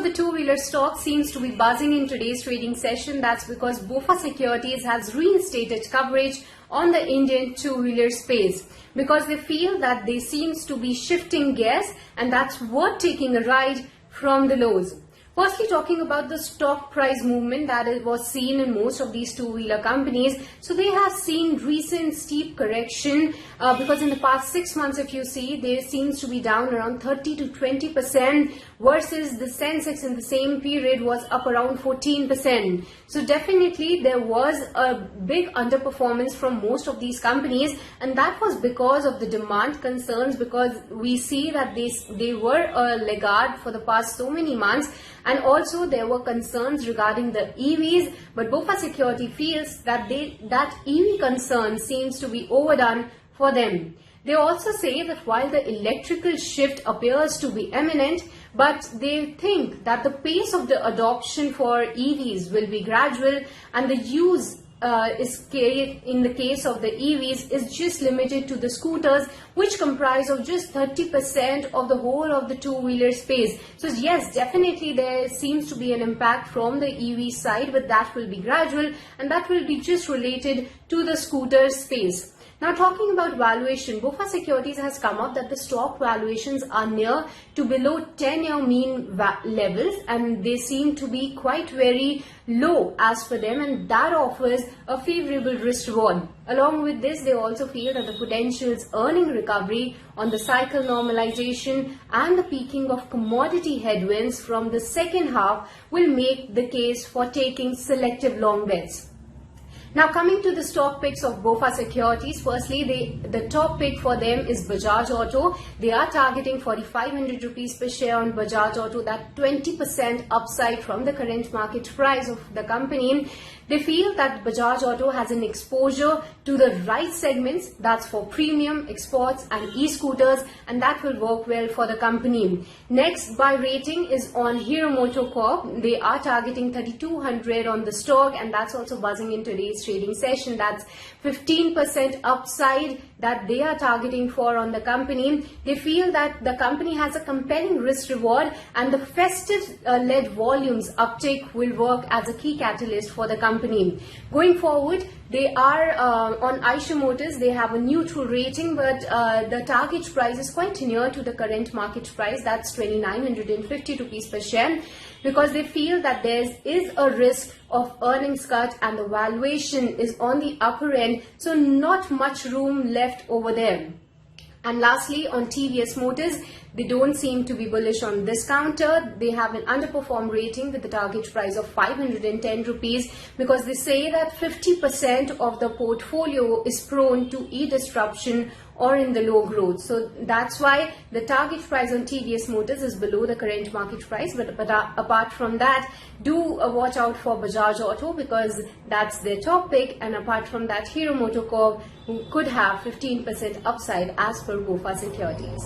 the two-wheeler stock seems to be buzzing in today's trading session. That's because BoFA Securities has reinstated coverage on the Indian two-wheeler space because they feel that they seems to be shifting gears, and that's worth taking a ride from the lows. Firstly, talking about the stock price movement that was seen in most of these two-wheeler companies. So they have seen recent steep correction because in the past 6 months, if you see, there seems to be down around 30 to 20% versus the Sensex in the same period was up around 14%. So definitely there was a big underperformance from most of these companies, and that was because of the demand concerns, because we see that they were a laggard for the past so many months. And also there were concerns regarding the EVs, but BoFA Security feels that that EV concern seems to be overdone for them. They also say that while the electrical shift appears to be imminent, but they think that the pace of the adoption for EVs will be gradual, and the use in the case of the EVs is just limited to the scooters, which comprise of just 30% of the whole of the two-wheeler space. So yes, definitely there seems to be an impact from the EV side, but that will be gradual, and that will be just related to the scooter space. Now, talking about valuation, BoFA Securities has come up that the stock valuations are near to below 10-year mean levels, and they seem to be quite very low as per them, and that offers a favorable risk reward. Along with this, they also feel that the potential's earning recovery on the cycle normalization and the peaking of commodity headwinds from the second half will make the case for taking selective long bets. Now, coming to the stock picks of BoFA Securities, firstly, the top pick for them is Bajaj Auto. They are targeting 4,500 rupees per share on Bajaj Auto, that 20% upside from the current market price of the company. They feel that Bajaj Auto has an exposure to the right segments, that's for premium, exports and e-scooters, and that will work well for the company. Next, by rating is on Hero Moto Corp. They are targeting 3,200 on the stock, and that's also buzzing in today's trading session. That's 15% upside that they are targeting for on the company. They feel that the company has a compelling risk reward, and the festive led volumes uptake will work as a key catalyst for the company. Going forward, they are on Eicher Motors. They have a neutral rating, but the target price is quite near to the current market price. That's 2,950 rupees per share, because they feel that there is a risk of earnings cut and the valuation is on the upper end, so not much room left over there. And lastly, on TVS Motors, they don't seem to be bullish on this counter. They have an underperform rating with the target price of 510 rupees, because they say that 50% of the portfolio is prone to e-disruption or in the low growth. So that's why the target price on TVS Motors is below the current market price. But apart from that, do watch out for Bajaj Auto, because that's their top pick. And apart from that, Hero Moto Corp could have 15% upside as per BoFA Securities.